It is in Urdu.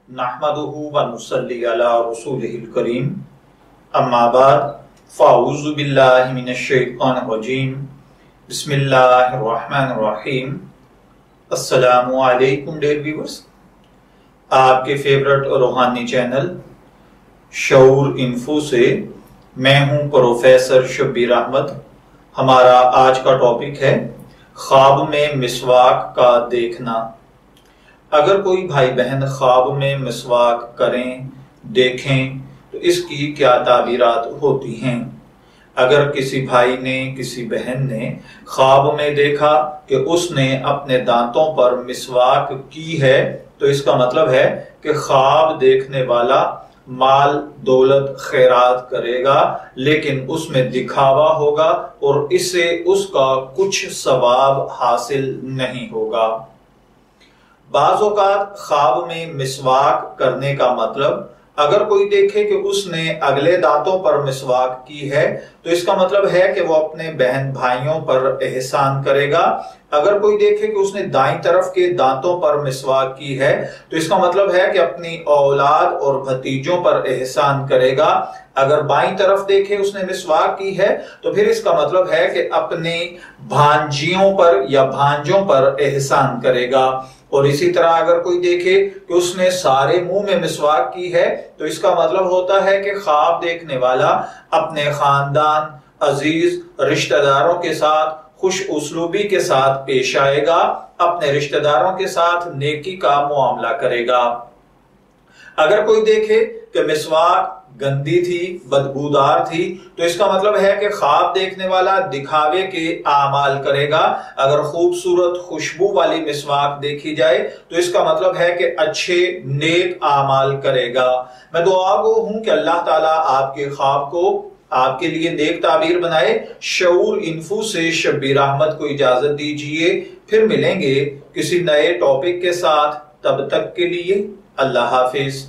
نحمدہ ونصلی علی رسولہ الکریم اما بعد فاعوذ باللہ من الشیطان الرجیم بسم اللہ الرحمن الرحیم۔ السلام علیکم ڈیئر ویورز، آپ کے فیورٹ روحانی چینل شعور انفو سے میں ہوں پروفیسر شبیر احمد۔ ہمارا آج کا ٹاپک ہے خواب میں مسواک کا دیکھنا۔ اگر کوئی بھائی بہن خواب میں مسواک کریں دیکھیں تو اس کی کیا تعبیرات ہوتی ہیں؟ اگر کسی بھائی نے کسی بہن نے خواب میں دیکھا کہ اس نے اپنے دانتوں پر مسواک کی ہے تو اس کا مطلب ہے کہ خواب دیکھنے والا مال دولت خیرات کرے گا، لیکن اس میں دکھاوا ہوگا اور اس سے اس کا کچھ ثواب حاصل نہیں ہوگا۔ بعض اوقات خواب میں مسواک کرنے کا مطلب، اگر کوئی دیکھے کہ اس نے اگلے دانتوں پر مسواک کی ہے تو اس کا مطلب ہے کہ وہ اپنے بہن بھائیوں پر احسان کرے گا۔ اگر کوئی دیکھے کہ اس نے دائیں طرف کے دانتوں پر مسواک کی ہے تو اس کا مطلب ہے کہ اپنی اولاد اور بھتیجوں پر احسان کرے گا۔ اگر بائیں طرف دیکھے اس نے مسواک کی ہے تو پھر اس کا مطلب ہے کہ اپنی بھانجیوں پر یا بھانجوں پر احسان کرے گا۔ اور اسی طرح اگر کوئی دیکھے کہ اس نے سارے منہ میں مسواک کی ہے تو اس کا مطلب ہوتا ہے کہ خواب دیکھنے والا اپنے خاندان، عزیز رشتہ داروں کے ساتھ خوش اسلوبی کے ساتھ پیش آئے گا، اپنے رشتہ داروں کے ساتھ نیکی کا معاملہ کرے گا۔ اگر کوئی دیکھے کہ مسواک گندی تھی، بدبودار تھی تو اس کا مطلب ہے کہ خواب دیکھنے والا دکھاوے کے اعمال کرے گا۔ اگر خوبصورت خوشبو والی مسواک دیکھی جائے تو اس کا مطلب ہے کہ اچھے نیک اعمال کرے گا۔ میں دعا گو ہوں کہ اللہ تعالیٰ آپ کے خواب کو آپ کے لیے نیک تعبیر بنائے۔ شعور انفو سے شبیر احمد کو اجازت دیجیے، پھر ملیں گے کسی نئے ٹاپک کے ساتھ۔ تب تک کے لیے اللہ حافظ۔